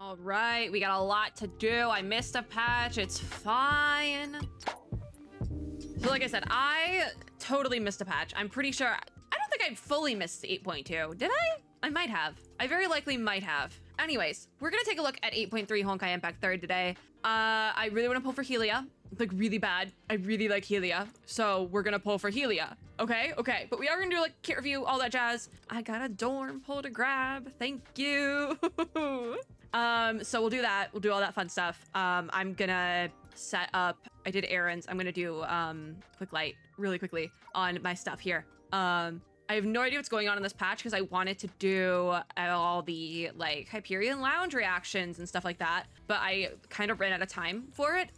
All right, we got a lot to do. I missed a patch, it's fine. So like I said, I totally missed a patch. I'm pretty sure, I don't think I fully missed 8.2. Did I? I might have. I very likely might have. Anyways, we're gonna take a look at 8.3 Honkai Impact 3rd today. I really wanna pull for HELIA, like really bad. I really like HELIA, so we're gonna pull for HELIA. Okay, but we are gonna do like kit review, all that jazz. I got a dorm pull to grab, thank you. So we'll do that, we'll do all that fun stuff. I'm gonna set up, I did errands, I'm gonna do quick light really quickly on my stuff here. I have no idea what's going on in this patch because I wanted to do all the like Hyperion Lounge reactions and stuff like that, but I kind of ran out of time for it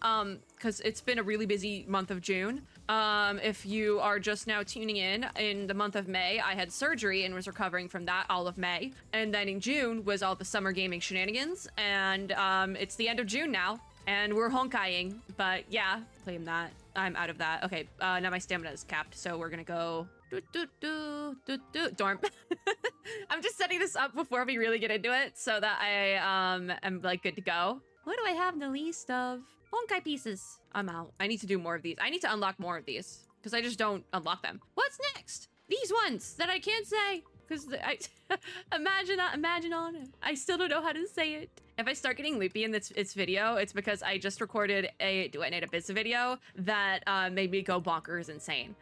because it's been a really busy month of June. If you are just now tuning in the month of May, I had surgery and was recovering from that all of May. And then in June was all the summer gaming shenanigans. And it's the end of June now and we're Honkaiing, but yeah, claim that. I'm out of that. Okay, now my stamina is capped, so we're gonna go dorm. I'm just setting this up before we really get into it so that I am like good to go. What do I have the least of? Honkai pieces. I'm out. I need to do more of these. I need to unlock more of these because I just don't unlock them. What's next? These ones that I can't say because I imagine on it. I still don't know how to say it. If I start getting loopy in this video, it's because I just recorded a Do I Need a Biz video that made me go bonkers insane.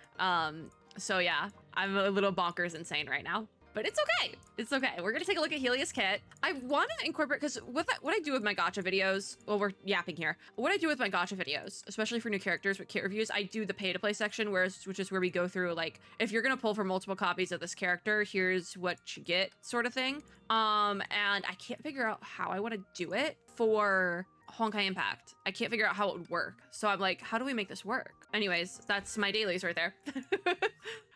So yeah, I'm a little bonkers insane right now, but it's okay. It's okay. We're gonna take a look at HELIA's kit. I want to incorporate, because what I do with my gacha videos, well, we're yapping here. What I do with my gacha videos, especially for new characters with kit reviews, I do the pay to play section, which is where we go through like, if you're gonna pull for multiple copies of this character, here's what you get sort of thing. And I can't figure out how I want to do it for Honkai Impact. I can't figure out how it would work. So I'm like, how do we make this work? Anyways, that's my dailies right there.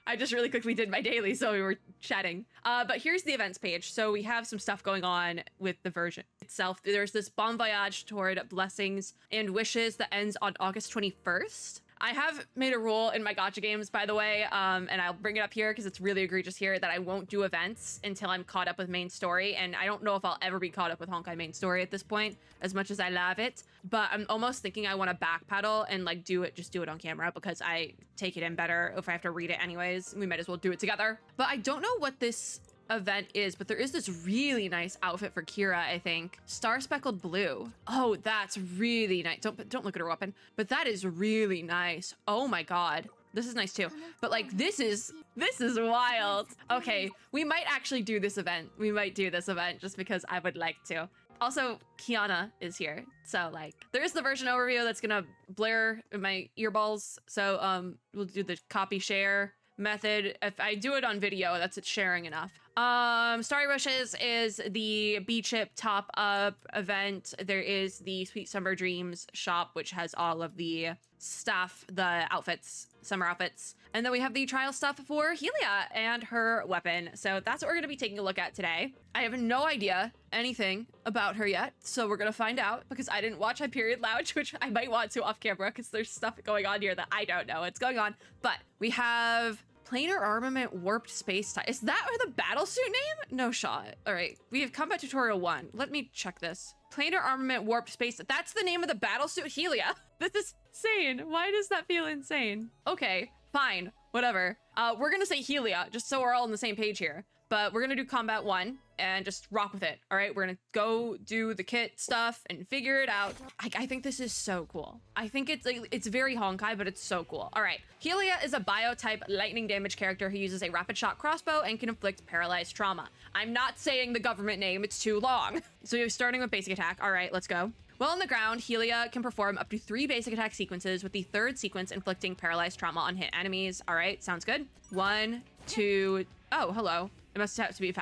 I just really quickly did my daily, so we were chatting. But here's the events page. So we have some stuff going on with the version itself. There's this Bon Voyage toward blessings and wishes that ends on August 21st. I have made a rule in my gacha games, by the way, and I'll bring it up here because it's really egregious here, that I won't do events until I'm caught up with main story. And I don't know if I'll ever be caught up with Honkai main story at this point, as much as I love it. But I'm almost thinking I want to backpedal and like just do it on camera because I take it in better if I have to read it anyways. We might as well do it together. But I don't know what this event is, but there is this really nice outfit for Kira, I think. Star Speckled Blue. Oh, that's really nice. Don't look at her weapon, but that is really nice. Oh my god. This is nice too. But like this is wild. Okay, we might actually do this event. We might do this event just because I would like to. Also, Kiana is here. So like there is the version overview that's gonna blare in my earballs. So we'll do the copy share method. If I do it on video, that's it sharing enough. Starry Wishes is the B-Chip top up event. There is the Sweet Summer Dreams shop, which has all of the stuff, the outfits, summer outfits. And then we have the trial stuff for HELIA and her weapon. So that's what we're going to be taking a look at today. I have no idea anything about her yet, so we're going to find out because I didn't watch Hyperion Lounge, which I might want to off camera because there's stuff going on here that I don't know what's going on. But we have PLANAR Armament Warped Space Time. Is that the battle suit name? No shot. All right, we have Combat Tutorial 1. Let me check this. PLANAR Armament Warped Space. That's the name of the battle suit HELIA. This is insane. Why does that feel insane? Okay, fine, whatever. We're gonna say HELIA just so we're all on the same page here. But we're gonna do Combat 1 and just rock with it. All right, we're gonna go do the kit stuff and figure it out. I think this is so cool. I think it's like, it's very Honkai, but it's so cool. All right, HELIA is a bio-type lightning damage character who uses a rapid shot crossbow and can inflict paralyzed trauma. I'm not saying the government name, it's too long. So you're starting with basic attack. All right, let's go. While on the ground, HELIA can perform up to 3 basic attack sequences, with the 3rd sequence inflicting paralyzed trauma on hit enemies. All right, sounds good. 1, 2, oh, hello. It must have to be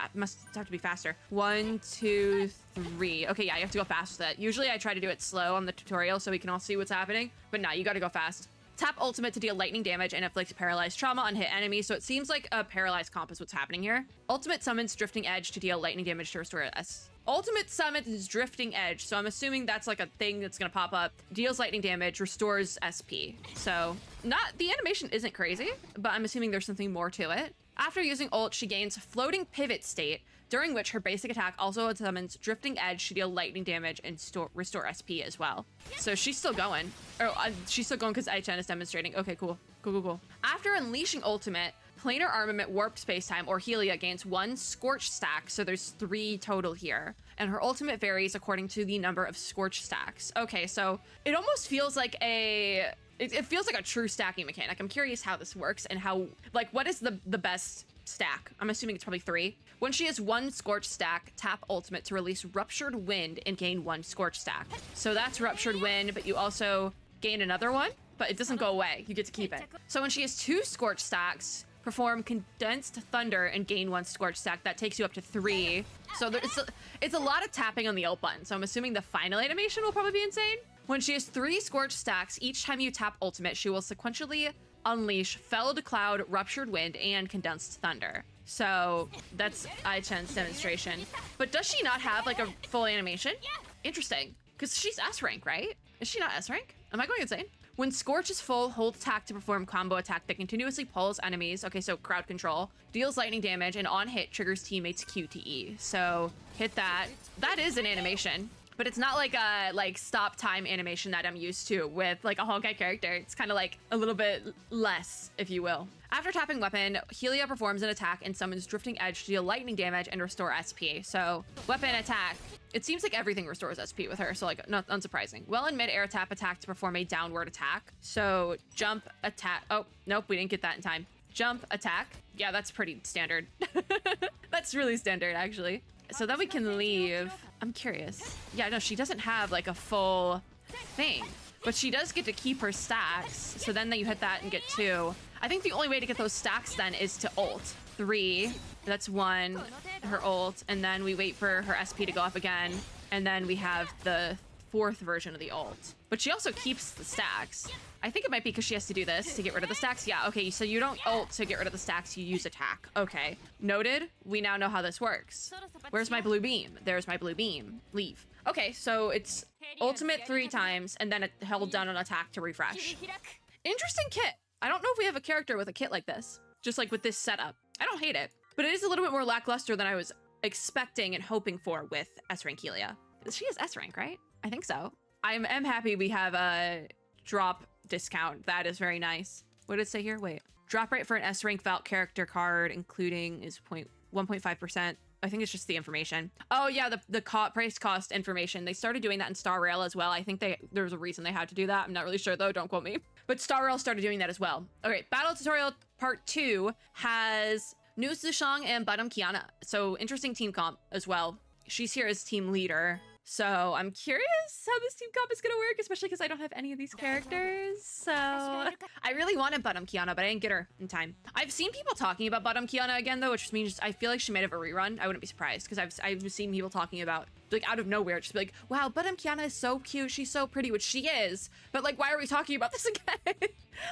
faster. 1, 2, 3. Okay, yeah, you have to go fast with it. Usually I try to do it slow on the tutorial so we can all see what's happening, but no, you gotta go fast. Tap ultimate to deal lightning damage and inflict paralyzed trauma on hit enemies, so it seems like a paralyzed comp is what's happening here. Ultimate summons Drifting Edge to deal lightning damage to restore S. Ultimate summons Drifting Edge, so I'm assuming that's like a thing that's gonna pop up. Deals lightning damage, restores SP. So, the animation isn't crazy, but I'm assuming there's something more to it. After using ult, she gains Floating Pivot State during which her basic attack also summons Drifting Edge to deal lightning damage and restore SP as well. So she's still going. She's still going because IHN is demonstrating. Okay, cool. Cool. After unleashing ultimate, Planar Armament Warp Spacetime or HELIA gains 1 Scorch stack, so there's 3 total here. And her ultimate varies according to the number of Scorch stacks. Okay, so it almost feels like it feels like a true stacking mechanic. I'm curious how this works and how, like, what is the best stack? I'm assuming it's probably 3. When she has 1 Scorch stack, tap ultimate to release Ruptured Wind and gain 1 Scorch stack. So that's Ruptured Wind, but you also gain another one, but it doesn't go away. You get to keep it. So when she has 2 Scorch stacks, perform Condensed Thunder and gain 1 Scorch stack. That takes you up to 3. So it's a lot of tapping on the ult button. So I'm assuming the final animation will probably be insane. When she has 3 Scorch stacks, each time you tap ultimate, she will sequentially unleash Felled Cloud, Ruptured Wind, and Condensed Thunder. So that's IHN's demonstration. But does she not have like a full animation? Interesting, because she's S rank, right? Is she not S rank? Am I going insane? When Scorch is full, hold attack to perform combo attack that continuously pulls enemies. Okay, so crowd control. Deals lightning damage and on hit triggers teammates QTE. So hit that. That is an animation, but it's not like a stop time animation that I'm used to with like a Honkai character. It's kind of like a little bit less, if you will. After tapping weapon, HELIA performs an attack and summons Drifting Edge to deal lightning damage and restore SP. So weapon attack. It seems like everything restores SP with her, so like not unsurprising. Well in mid-air, tap attack to perform a downward attack. So jump attack. Oh, nope, we didn't get that in time. Jump attack. Yeah, that's pretty standard. That's really standard, actually. So then we can leave. I'm curious. Yeah, no, she doesn't have like a full thing, but she does get to keep her stacks. So then you hit that and get 2. I think the only way to get those stacks then is to ult. 3, that's 1, her ult, and then we wait for her SP to go up again, and then we have the 4th version of the ult. But she also keeps the stacks. I think it might be because she has to do this to get rid of the stacks. Yeah, okay, so you don't ult to get rid of the stacks, you use attack. Okay, noted. We now know how this works. Where's my blue beam? There's my blue beam. Leave. Okay, so it's ultimate 3 times, and then it held down on attack to refresh. Interesting kit. I don't know if we have a character with a kit like this, just like with this setup. I don't hate it, but it is a little bit more lackluster than I was expecting and hoping for with S rank HELIA. She is S rank, right? I think so. I'm happy we have a drop discount. That is very nice. What did it say here? Wait. Drop rate for an S rank Vault character card, including is 1.5%. I think it's just the information. Oh yeah, the price cost information. They started doing that in Star Rail as well. I think there was a reason they had to do that. I'm not really sure though, don't quote me. But Star Rail started doing that as well. Okay, Battle Tutorial Part 2 has Nu Zushang and Budum Kiana. So interesting team comp as well. She's here as team leader. So I'm curious how this team comp is gonna work, especially because I don't have any of these characters. So I really wanted Budum Kiana, but I didn't get her in time. I've seen people talking about Budum Kiana again though, which means I feel like she might have a rerun. I wouldn't be surprised because I've seen people talking about like out of nowhere, just be like, wow, Budum Kiana is so cute, she's so pretty, which she is, but like, why are we talking about this again?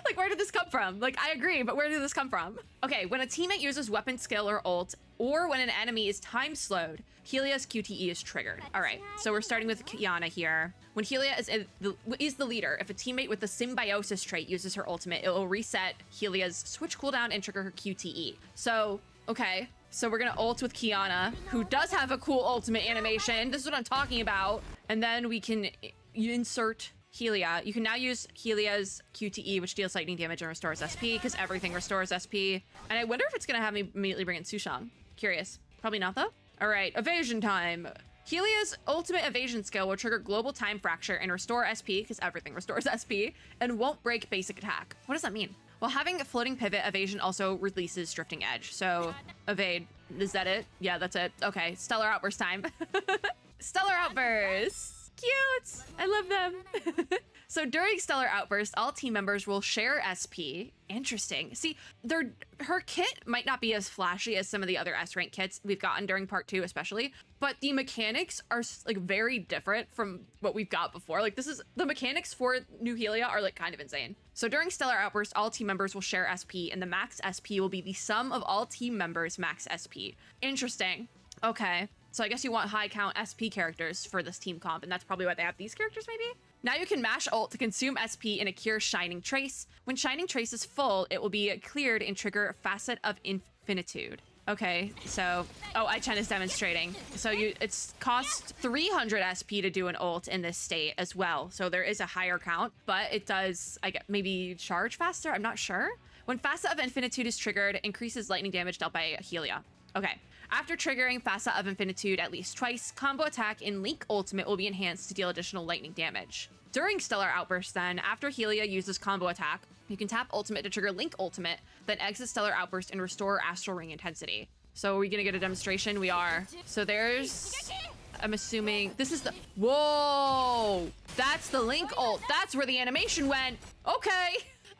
Like, where did this come from? Like, I agree, but where did this come from? Okay, when a teammate uses weapon skill or ult, or when an enemy is time slowed, HELIA's QTE is triggered. All right, so we're starting with Kiana here. When HELIA is the leader, if a teammate with the symbiosis trait uses her ultimate, it will reset HELIA's switch cooldown and trigger her QTE. So, okay. So we're gonna ult with Kiana, who does have a cool ultimate animation. This is what I'm talking about. And then we can insert HELIA. You can now use HELIA's QTE, which deals lightning damage and restores SP, because everything restores SP. And I wonder if it's gonna have me immediately bring in Sushang. Curious. Probably not though. All right, evasion time. HELIA's ultimate evasion skill will trigger global time fracture and restore SP, because everything restores SP, and won't break basic attack. What does that mean? While having a floating pivot, evasion also releases Drifting Edge. So evade, is that it? Yeah, that's it. Okay, Stellar Outburst time. Stellar Outburst, cute. I love them. So during Stellar Outburst, all team members will share SP. Interesting. See, her kit might not be as flashy as some of the other S rank kits we've gotten during part 2 especially, but the mechanics are like very different from what we've got before. Like the mechanics for new HELIA are like kind of insane. So during Stellar Outburst, all team members will share SP, and the max SP will be the sum of all team members' max SP. Interesting. Okay. So I guess you want high count SP characters for this team comp, and that's probably why they have these characters maybe? Now you can mash ult to consume SP and a cure Shining Trace. When Shining Trace is full, it will be cleared and trigger Facet of Infinitude. Okay, so, oh, I-Chen is demonstrating. So it's cost 300 SP to do an ult in this state as well. So there is a higher count, but it does, I get maybe charge faster. I'm not sure. When Facet of Infinitude is triggered, increases lightning damage dealt by HELIA. Okay. After triggering Facet of Infinitude at least twice, combo attack in Link Ultimate will be enhanced to deal additional lightning damage. During Stellar Outburst then, after HELIA uses combo attack, you can tap Ultimate to trigger Link Ultimate, then exit Stellar Outburst and restore Astral Ring intensity. So are we gonna get a demonstration? We are. So there's, I'm assuming, this is the, whoa! That's the Link ult. That's where the animation went. Okay.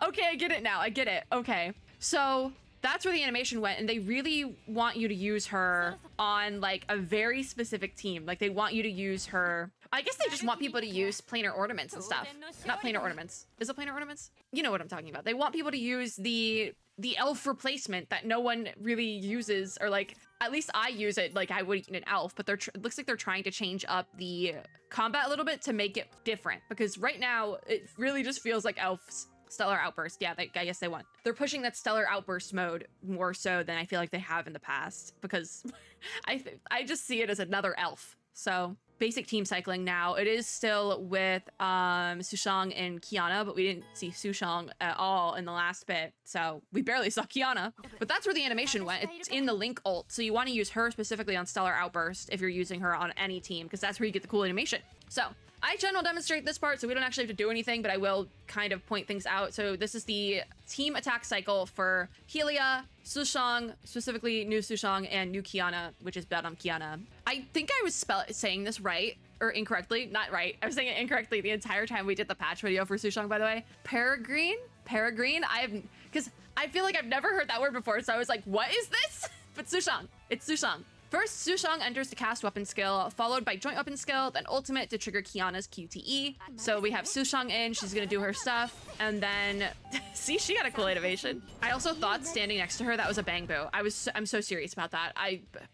Okay, I get it now. I get it. Okay. So that's where the animation went, and they really want you to use her on like a very specific team. Like they want you to use her. I guess they just want people to use planar ornaments and stuff. Not planar ornaments. Is it planar ornaments? You know what I'm talking about. They want people to use the elf replacement that no one really uses, or like at least I use it like I would in an elf. But it looks like they're trying to change up the combat a little bit to make it different, because right now it really just feels like elves. Stellar Outburst, yeah, I guess they want. They're pushing that Stellar Outburst mode more so than I feel like they have in the past, because I just see it as another elf. So basic team cycling now. It is still with Sushang and Kiana, but we didn't see Sushang at all in the last bit, so we barely saw Kiana. But that's where the animation went. It's in the Link ult, so you want to use her specifically on Stellar Outburst if you're using her on any team, because that's where you get the cool animation. So I-Chen will demonstrate this part, so we don't actually have to do anything, but I will kind of point things out. So this is the team attack cycle for HELIA, Sushang, specifically new Sushang, and new Kiana, which is Beldam Kiana. I think I was saying this right, or incorrectly. Not right. I was saying it incorrectly the entire time we did the patch video for Sushang, by the way. Peregrine? Because I feel like I've never heard that word before, so I was like, what is this? But Sushang. It's Sushang. First, Sushang enters to cast weapon skill, followed by joint weapon skill, then ultimate to trigger Kiana's QTE. So we have Sushang in, she's gonna do her stuff, and then, see, she got a cool animation. I also thought standing next to her, that was a bang boo. I'm so serious about that.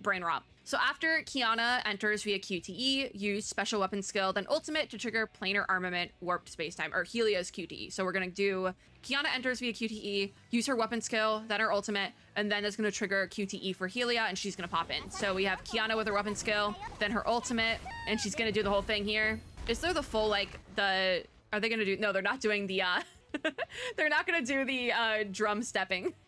Brain rot. So after Kiana enters via QTE, use special weapon skill, then ultimate to trigger planar armament warped spacetime, or HELIA's QTE. So we're gonna do Kiana enters via QTE, use her weapon skill, then her ultimate, and then it's gonna trigger QTE for HELIA, and she's gonna pop in. So we have Kiana with her weapon skill, then her ultimate, and she's gonna do the whole thing here. Is there the full, like, are they gonna do, no, they're not doing the, they're not gonna do the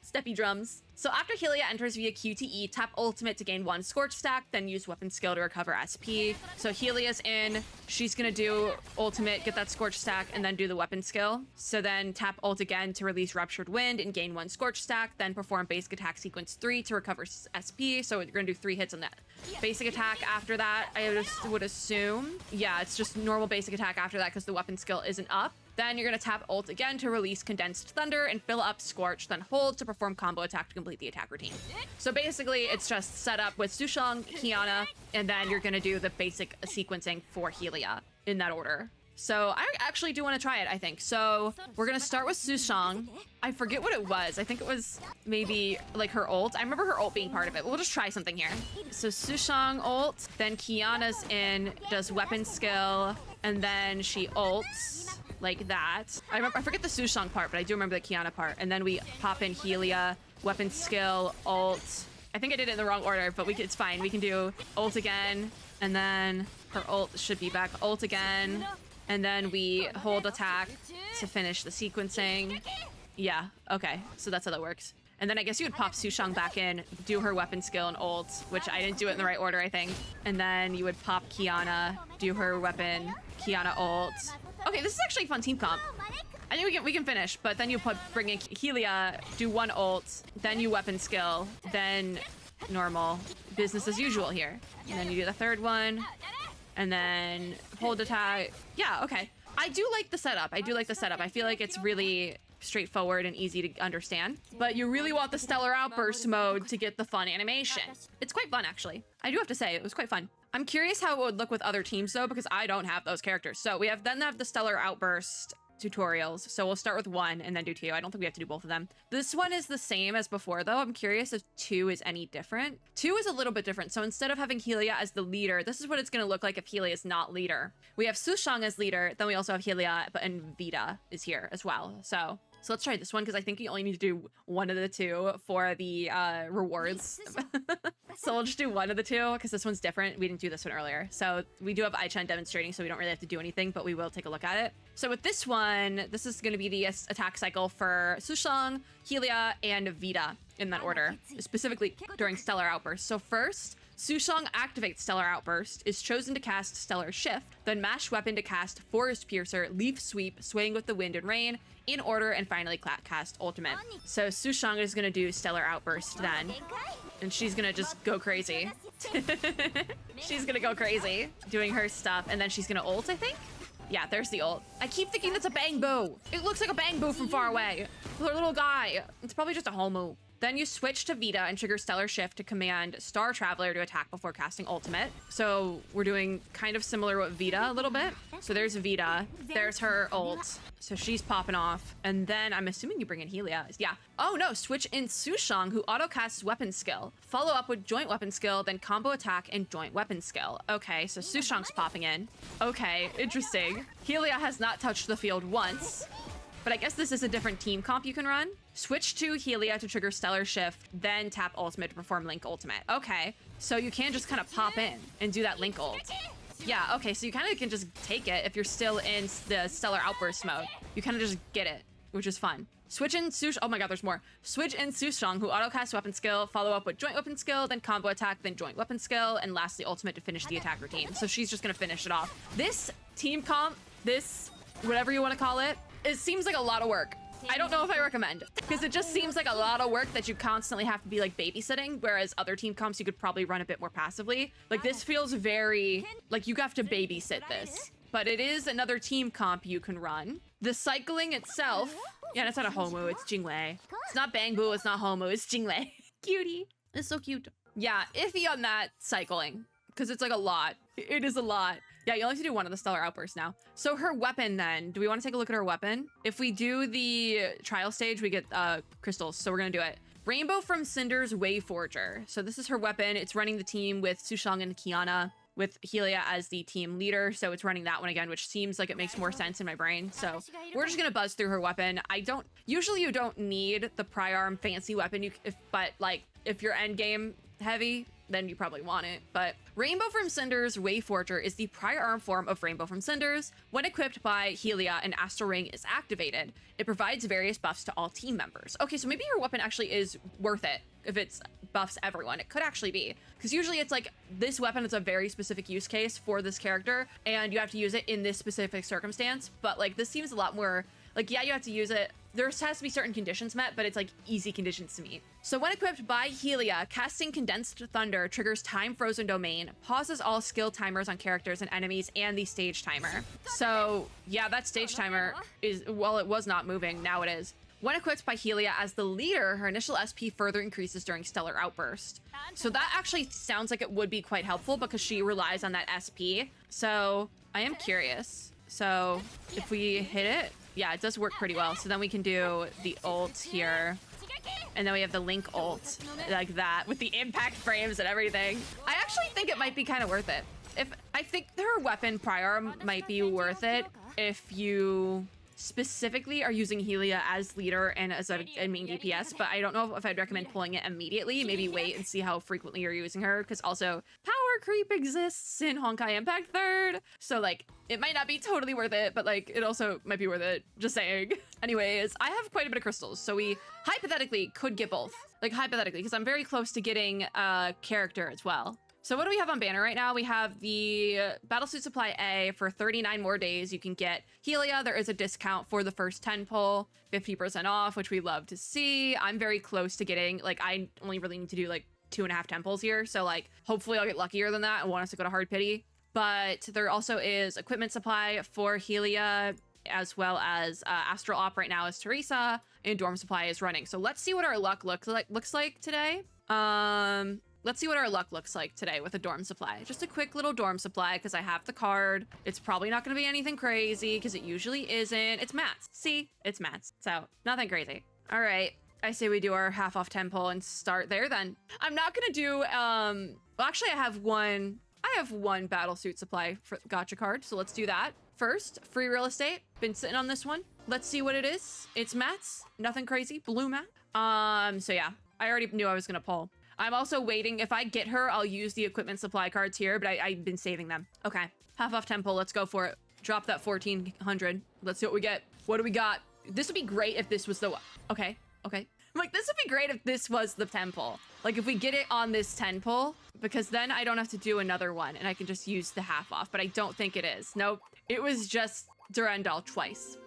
steppy drums. So after HELIA enters via QTE, tap ultimate to gain 1 Scorch stack, then use weapon skill to recover SP. So HELIA's in, she's gonna do ultimate, get that Scorch stack, and then do the weapon skill. So then tap ult again to release Ruptured Wind and gain 1 Scorch stack, then perform basic attack sequence 3 to recover SP. So you're gonna do 3 hits on that. Basic attack after that, I just would assume. Yeah, it's just normal basic attack after that because the weapon skill isn't up. Then you're going to tap ult again to release Condensed Thunder and fill up Scorch, then hold to perform combo attack to complete the attack routine. So basically, it's just set up with Sushang, Kiana, and then you're going to do the basic sequencing for HELIA in that order. So I actually do want to try it, I think. So we're going to start with Sushang. I forget what it was. I think it was maybe like her ult. I remember her ult being part of it. We'll just try something here. So Sushang ult, then Kiana's in, does weapon skill, and then she ults. Like that. I forget the Sushang part, but I do remember the Kiana part. And then we pop in HELIA, weapon skill, ult. I think I did it in the wrong order, but it's fine. We can do ult again, and then her ult should be back. Ult again, and then we hold attack to finish the sequencing. Yeah, okay. So that's how that works. And then I guess you would pop Sushang back in, do her weapon skill and ult, which I didn't do it in the right order, I think. And then you would pop Kiana, do her weapon, Kiana ult. Okay, this is actually a fun team comp. I think we can finish, but then you bring in HELIA, do 1 ult, then you weapon skill, then normal. Business as usual here. And then you do the 3rd one, and then hold attack. Yeah, okay. I do like the setup. I feel like it's really straightforward and easy to understand, but you really want the Stellar Outburst mode to get the fun animation. It's quite fun, actually. I do have to say, it was quite fun. I'm curious how it would look with other teams, though, because I don't have those characters. So we have the Stellar Outburst tutorials. So we'll start with 1 and then do 2. I don't think we have to do both of them. This one is the same as before, though. I'm curious if 2 is any different. 2 is a little bit different. So instead of having HELIA as the leader, this is what it's going to look like if HELIA is not leader. We have Sushang as leader, then we also have HELIA, and Vita is here as well. So So let's try this one because I think you only need to do one of the two for the rewards. So we'll just do one of the two because this one's different. We didn't do this one earlier. So we do have Aichan demonstrating, so we don't really have to do anything, but we will take a look at it. So with this one, this is going to be the attack cycle for Sushang, HELIA, and Vita in that order, specifically during Stellar Outburst. So first, Sushang activates Stellar Outburst, is chosen to cast Stellar Shift, then mash weapon to cast Forest Piercer, Leaf Sweep, Swaying with the Wind and Rain, in order, and finally cast Ultimate. So Sushang is going to do Stellar Outburst then, and she's going to just go crazy. She's going to go crazy doing her stuff, and then she's going to ult, I think? Yeah, there's the ult. I keep thinking that's a bang boo. It looks like a bang boo from far away. The little guy. It's probably just a homo. Then you switch to Vita and trigger Stellar Shift to command Star Traveler to attack before casting Ultimate. So we're doing kind of similar with Vita a little bit. So there's Vita. There's her ult. So she's popping off. And then I'm assuming you bring in HELIA. Yeah. Oh no, switch in Sushang, who auto-casts Weapon Skill. Follow up with Joint Weapon Skill, then Combo Attack and Joint Weapon Skill. Okay, so Sushang's popping in. Okay, interesting. HELIA has not touched the field once. But I guess this is a different team comp you can run. Switch to HELIA to trigger Stellar Shift, then tap Ultimate to perform Link Ultimate. Okay, so you can just kind of pop in and do that Link ult. Yeah, okay, so you kind of can just take it if you're still in the Stellar Outburst mode. You kind of just get it, which is fun. Switch in Sushang, oh my god, there's more. Switch in Sushang, who auto-casts Weapon Skill, follow up with Joint Weapon Skill, then Combo Attack, then Joint Weapon Skill, and lastly Ultimate to finish the attack routine. So she's just gonna finish it off. This team comp, this, whatever you want to call it, it seems like a lot of work. I don't know if I recommend, because it just seems like a lot of work that you constantly have to be like babysitting, whereas other team comps you could probably run a bit more passively. Like this feels very, like you have to babysit this, but it is another team comp you can run. The cycling itself, yeah, that's not a homo, it's Jingwei. It's not Bangbu, it's not homo, it's Jingwei. Cutie, it's so cute. Yeah, iffy on that cycling, because it's like a lot. It is a lot. Yeah, you only have to do one of the Stellar Outbursts now. So her weapon then, do we want to take a look at her weapon? If we do the trial stage, we get crystals, so we're gonna do it. Rainbow from Cinder's Wayforger. So this is her weapon. It's running the team with Sushang and Kiana, with HELIA as the team leader. So it's running that one again, which seems like it makes more sense in my brain. So we're just gonna buzz through her weapon. Usually you don't need the Priarm fancy weapon, but like if you're end game heavy, then you probably want it. But Rainbow from Cinder's Wayforger is the Priarm form of Rainbow from Cinders. When equipped by HELIA, an Astral Ring is activated. It provides various buffs to all team members. Okay, so maybe your weapon actually is worth it if it's buffs everyone. It could actually be, because usually it's like this weapon is a very specific use case for this character and you have to use it in this specific circumstance. But like this seems a lot more like, yeah, you have to use it. There has to be certain conditions met, but it's like easy conditions to meet. So when equipped by HELIA, casting Condensed Thunder triggers Time Frozen Domain, pauses all skill timers on characters and enemies, and the stage timer. So yeah, that stage timer is, well, it was not moving, now it is. When equipped by HELIA as the leader, her initial SP further increases during Stellar Outburst. So that actually sounds like it would be quite helpful because she relies on that SP. So I am curious. So if we hit it, yeah, it does work pretty well. So then we can do the ult here. And then we have the Link ult like that with the impact frames and everything. I actually think it might be kind of worth it. I think her weapon Priarm might be worth it if you specifically are using HELIA as leader and as a main DPS, but I don't know if I'd recommend pulling it immediately. Maybe wait and see how frequently you're using her, because also power creep exists in Honkai Impact 3rd. So like, it might not be totally worth it, but like, it also might be worth it, just saying. Anyways, I have quite a bit of crystals, so we hypothetically could get both. Like hypothetically, because I'm very close to getting a character as well. So what do we have on banner right now? We have the Battlesuit Supply A for 39 more days. You can get HELIA. There is a discount for the first 10 pull, 50% off, which we love to see. I'm very close to getting, like, I only really need to do like 2.5 temples here. So like, hopefully I'll get luckier than that and want us to go to hard pity. But there also is equipment supply for HELIA, as well as Astral Op right now is Teresa, and Dorm Supply is running. So let's see what our luck looks like today. Let's see what our luck looks like today with a dorm supply. Just a quick little dorm supply because I have the card. It's probably not going to be anything crazy because it usually isn't. It's mats. See, it's mats. So nothing crazy. All right. I say we do our half off tempo and start there then. I'm not going to do, well, actually I have one I have one battlesuit supply for gacha card, so let's do that. First, free real estate. Been sitting on this one. Let's see what it is. It's mats. Nothing crazy. Blue mat. So yeah, I already knew I was gonna pull. I'm also waiting. If I get her, I'll use the equipment supply cards here, but I've been saving them. Okay, half off tempo. Let's go for it. Drop that 1400. Let's see what we get. What do we got? This would be great if this was the... Okay. I'm like, this would be great if this was the temple. Like, if we get it on this temple, because then I don't have to do another one, and I can just use the half off, but I don't think it is. Nope. It was just Durandal twice.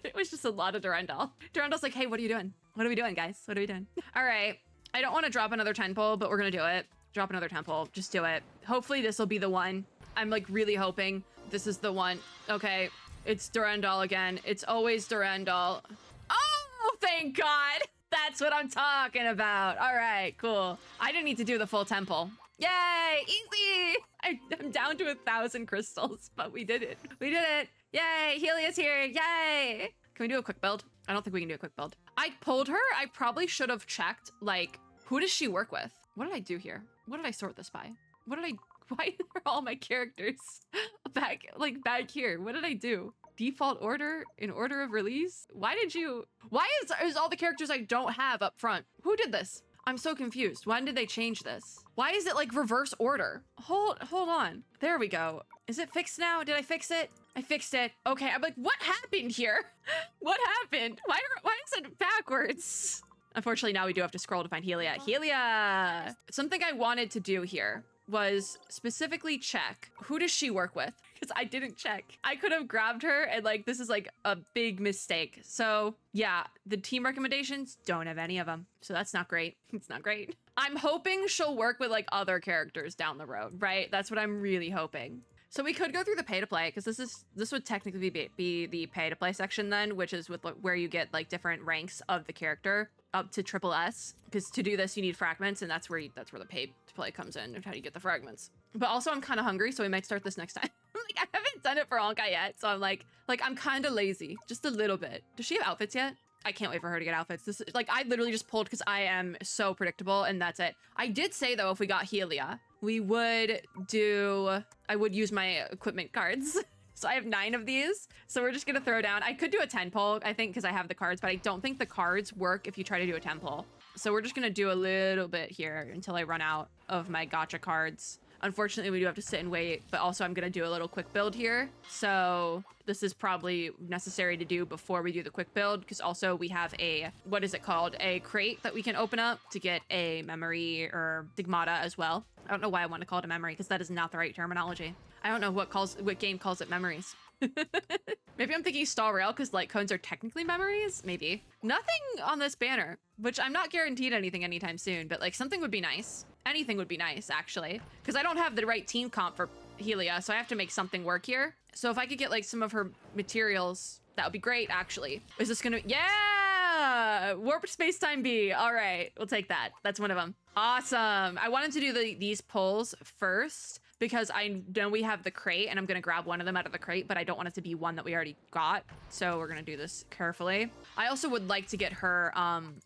It was just a lot of Durandal. Durandal's like, hey, what are you doing? What are we doing, guys? What are we doing? All right. I don't want to drop another temple, but we're going to do it. Drop another temple. Just do it. Hopefully this will be the one. I'm like really hoping this is the one. Okay. It's Durandal again. It's always Durandal. Oh, thank God. That's what I'm talking about. All right, cool. I didn't need to do the full temple. Yay, easy. I'm down to 1,000 crystals, but we did it. We did it. Yay, Helia's here. Yay. Can we do a quick build? I don't think we can do a quick build. I pulled her. I probably should have checked, like, who does she work with? What did I do here? What did I sort this by? Why are all my characters back here? What did I do? Default order in order of release? Why is all the characters I don't have up front? Who did this? I'm so confused. When did they change this? Why is it like reverse order? Hold on. There we go. Is it fixed now? Did I fix it? I fixed it. Okay, I'm like, what happened here? What happened? Why is it backwards? Unfortunately, now we do have to scroll to find HELIA. HELIA! Something I wanted to do here was specifically check who does she work with, because I didn't check. I could have grabbed her and like this is like a big mistake. So yeah, the team recommendations don't have any of them, so that's not great. It's not great. I'm hoping she'll work with like other characters down the road, right? That's what I'm really hoping. So we could go through the pay to play, because this would technically be the pay to play section then, which is with where you get like different ranks of the character up to triple S. Because to do this you need fragments, and that's where the pay to play comes in, and how you get the fragments. But also I'm kind of hungry, so we might start this next time. Like, I haven't done it for Honkai yet, so I'm like I'm kind of lazy, just a little bit. Does she have outfits yet? I can't wait for her to get outfits. This is like, I literally just pulled because I am so predictable, and that's it. I did say though, if we got HELIA, I would use my equipment cards. So I have 9 of these. So we're just gonna throw down. I could do a 10 pull, I think, because I have the cards, but I don't think the cards work if you try to do a 10 pull. So we're just gonna do a little bit here until I run out of my gacha cards. Unfortunately, we do have to sit and wait, but also I'm gonna do a little quick build here. So this is probably necessary to do before we do the quick build, because also we have a, what is it called? A crate that we can open up to get a memory or stigmata as well. I don't know why I want to call it a memory, because that is not the right terminology. I don't know what game calls it memories. Maybe I'm thinking stall rail because light cones are technically memories. Maybe. Nothing on this banner, which I'm not guaranteed anything anytime soon, but like something would be nice. Anything would be nice, actually, because I don't have the right team comp for HELIA, so I have to make something work here. So if I could get like some of her materials, that would be great, actually. Is this gonna... Yeah! Warped Space-Time B. All right, we'll take that. That's one of them. Awesome. I wanted to do these pulls first, because I know we have the crate, and I'm gonna grab one of them out of the crate, but I don't want it to be one that we already got. So we're gonna do this carefully. I also would like to get her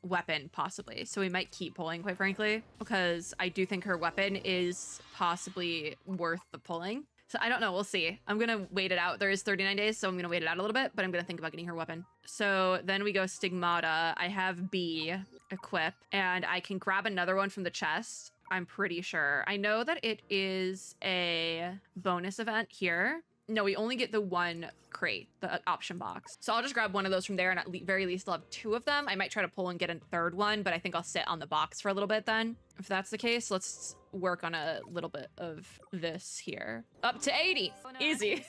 weapon, possibly. So we might keep pulling, quite frankly, because I do think her weapon is possibly worth the pulling. So I don't know, we'll see. I'm gonna wait it out. There is 39 days, so I'm gonna wait it out a little bit, but I'm gonna think about getting her weapon. So then we go Stigmata. I have B equip, and I can grab another one from the chest. I'm pretty sure. I know that it is a bonus event here. No, we only get the one crate, the option box. So I'll just grab one of those from there, and at very least I'll have 2 of them. I might try to pull and get a 3rd one, but I think I'll sit on the box for a little bit then. If that's the case, let's work on a little bit of this here. Up to 80. Easy.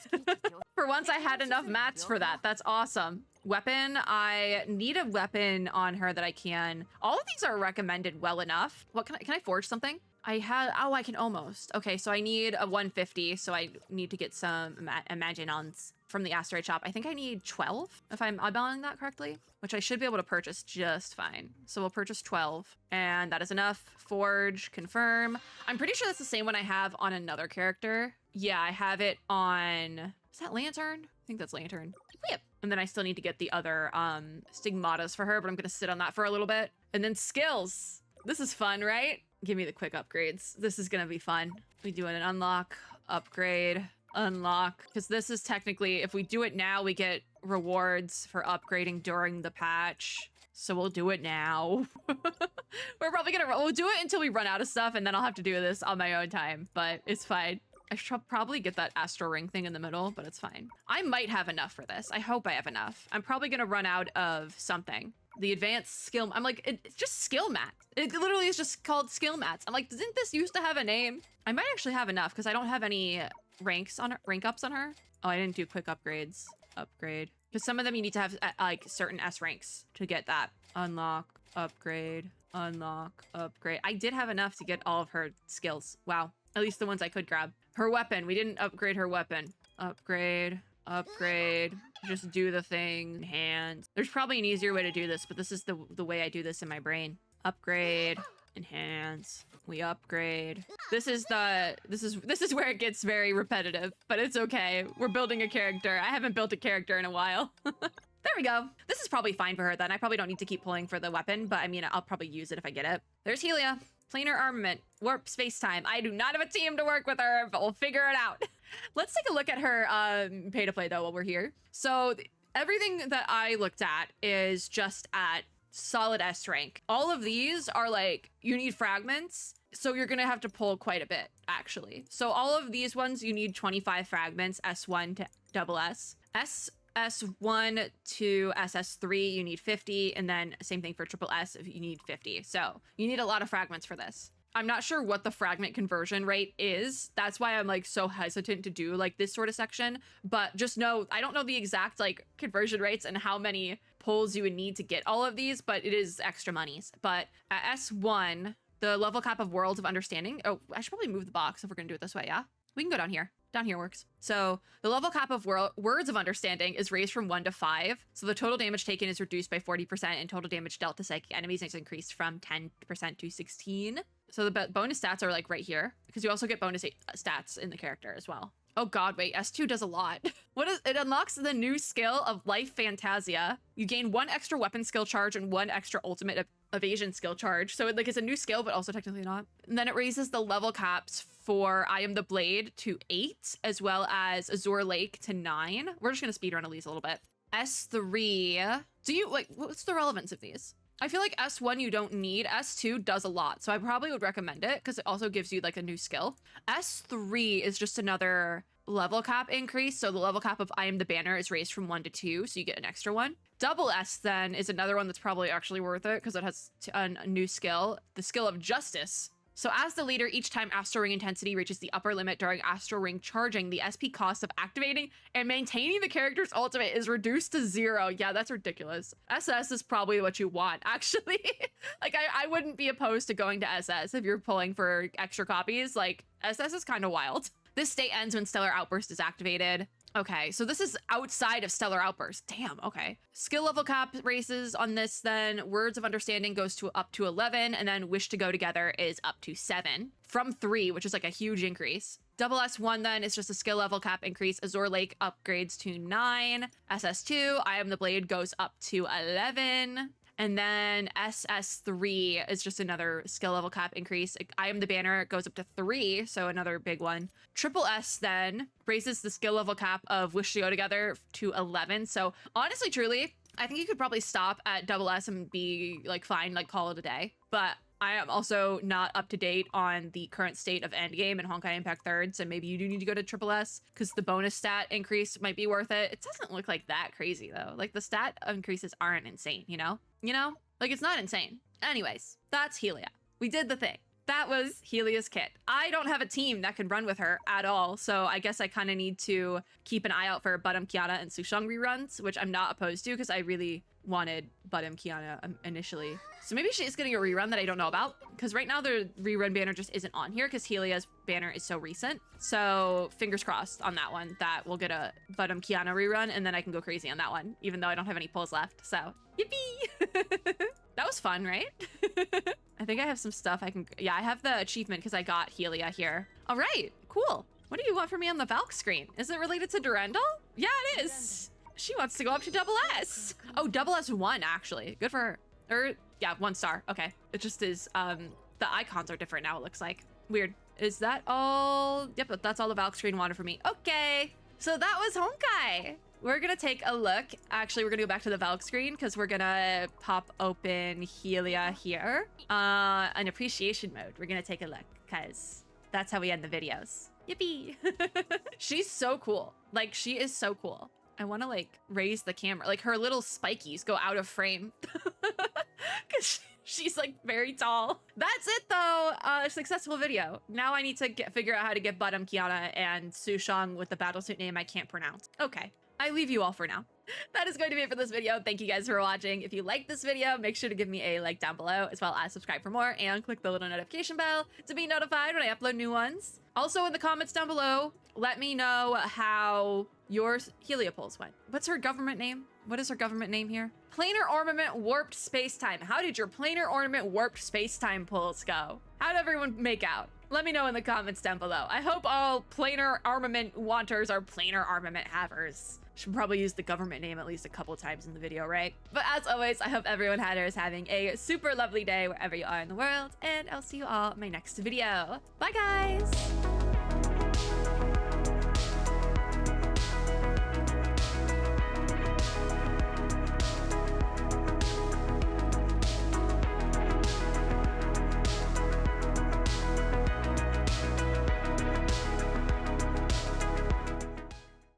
For once I had enough mats for that. That's awesome. Weapon, I need a weapon on her that I can. All of these are recommended well enough. What can I forge something? I can almost. Okay, so I need a 150, so I need to get some imaginons from the asteroid shop. I think I need 12, if I'm eyeballing that correctly, which I should be able to purchase just fine. So we'll purchase 12, and that is enough. Forge, confirm. I'm pretty sure that's the same one I have on another character. Yeah, I have it on, is that Lantern? I think that's Lantern. Yep. And then I still need to get the other stigmatas for her, but I'm gonna sit on that for a little bit. And then skills. This is fun, right? Give me the quick upgrades. This is gonna be fun. We do an unlock, upgrade, unlock. Because this is technically, if we do it now, we get rewards for upgrading during the patch. So we'll do it now. We're probably gonna, we'll do it until we run out of stuff, and then I'll have to do this on my own time, but it's fine. I should probably get that astral ring thing in the middle, but it's fine. I might have enough for this. I hope I have enough. I'm probably gonna run out of something. The advanced skill, I'm like, it's just skill mat. It literally is just called skill mats. I'm like, didn't this used to have a name? I might actually have enough because I don't have any ranks on her, rank ups on her. Oh, I didn't do quick upgrades. Upgrade. Because some of them you need to have like certain S ranks to get that. Unlock, upgrade, unlock, upgrade. I did have enough to get all of her skills. Wow. At least the ones I could grab. Her weapon. We didn't upgrade her weapon. Upgrade, upgrade. Just do the thing. Enhance. There's probably an easier way to do this, but this is the way I do this in my brain. Upgrade, enhance. We upgrade. This is where it gets very repetitive, but it's okay. We're building a character. I haven't built a character in a while. There we go. This is probably fine for her then. I probably don't need to keep pulling for the weapon, but I mean, I'll probably use it if I get it. There's HELIA. Planar armament. Warp space time. I do not have a team to work with her, but we'll figure it out. Let's take a look at her pay to play though while we're here. So everything that I looked at is just at solid S rank. All of these are like, you need fragments. So you're gonna have to pull quite a bit actually. So all of these ones, you need 25 fragments, S1 to double S. SS1 to SS3, you need 50, and then same thing for triple S, if you need 50. So you need a lot of fragments for this. I'm not sure what the fragment conversion rate is. That's why I'm like so hesitant to do like this sort of section, but just know, I don't know the exact like conversion rates and how many pulls you would need to get all of these, but it is extra monies. But at S1, the level cap of Worlds of Understanding. Oh, I should probably move the box if we're gonna do it this way, yeah? We can go down here. Down here works. So the level cap of Words of Understanding is raised from 1 to 5. So the total damage taken is reduced by 40% and total damage dealt to psychic enemies is increased from 10% to 16. So the bonus stats are like right here because you also get bonus stats in the character as well. Oh God, wait, S2 does a lot. It unlocks the new skill of Life Fantasia. You gain 1 extra weapon skill charge and 1 extra ultimate evasion skill charge. So it's a new skill, but also technically not. And then it raises the level caps for I Am the Blade to 8, as well as Azure Lake to 9. We're just gonna speedrun at least a little bit. S3, what's the relevance of these? I feel like S1 you don't need. S2 does a lot, so I probably would recommend it because it also gives you like a new skill. S3 is just another level cap increase. So the level cap of I Am the Banner is raised from 1 to 2, so you get an extra one. Double S then is another one that's probably actually worth it because it has a new skill, the skill of Justice. So as the leader, each time Astral Ring intensity reaches the upper limit during Astral Ring charging, the SP cost of activating and maintaining the character's ultimate is reduced to 0. Yeah, that's ridiculous. SS is probably what you want, actually. Like, I wouldn't be opposed to going to SS if you're pulling for extra copies. Like, SS is kind of wild. This state ends when Stellar Outburst is activated. Okay, so this is outside of Stellar Outburst. Damn, okay. Skill level cap races on this then. Words of Understanding goes to up to 11, and then Wish to Go Together is up to 7. From 3, which is like a huge increase. Double S1 then is just a skill level cap increase. Azure Lake upgrades to 9. SS2, I Am the Blade goes up to 11. And then SS3 is just another skill level cap increase. I Am the Banner goes up to 3, so another big one. Triple S then raises the skill level cap of Wish to Go Together to 11. So honestly, truly, I think you could probably stop at double S and be like fine, like call it a day. But I am also not up to date on the current state of Endgame and Honkai Impact 3rd, so maybe you do need to go to triple S because the bonus stat increase might be worth it. It doesn't look like that crazy though. Like the stat increases aren't insane, you know? Like it's not insane. Anyways, that's HELIA. We did the thing. That was HELIA's kit. I don't have a team that can run with her at all, so I guess I kind of need to keep an eye out for Budum Kiana and Sushang reruns, which I'm not opposed to because I really wanted Budum Kiana initially. So maybe she's getting a rerun that I don't know about, because right now the rerun banner just isn't on here because HELIA's banner is so recent. So fingers crossed on that one that we'll get a Budum Kiana rerun, and then I can go crazy on that one, even though I don't have any pulls left. So yippee! That was fun, right? I think I have some stuff I can... Yeah, I have the achievement because I got HELIA here. All right, cool. What do you want from me on the Valk screen? Is it related to Durandal? Yeah, it is. She wants to go up to double S. Oh, double S1, actually. Good for her. Yeah, 1 star. Okay. It just is The icons are different now, it looks like. Weird. Is that all? Yep, that's all the Valk screen wanted for me. Okay. So that was Honkai. We're gonna take a look. Actually, we're gonna go back to the Valk screen because we're gonna pop open HELIA here. An appreciation mode. We're gonna take a look because that's how we end the videos. Yippee. She's so cool. Like, she is so cool. I want to like raise the camera. Like her little spikies go out of frame because she's like very tall. That's it though. A successful video. Now I need to figure out how to get Budum Kiana and Sushang with the battlesuit name I can't pronounce. Okay. I leave you all for now. That is going to be it for this video. Thank you guys for watching. If you liked this video, make sure to give me a like down below, as well as subscribe for more and click the little notification bell to be notified when I upload new ones. Also in the comments down below, let me know how your HELIA polls went. What's her government name? What is her government name here? Planar Ornament Warped Spacetime. How did your Planar Ornament Warped Spacetime polls go? How'd everyone make out? Let me know in the comments down below. I hope all planar armament wanters are planar armament havers. Should probably use the government name at least a couple times in the video, right? But as always, I hope everyone is having a super lovely day wherever you are in the world, and I'll see you all in my next video. Bye, guys!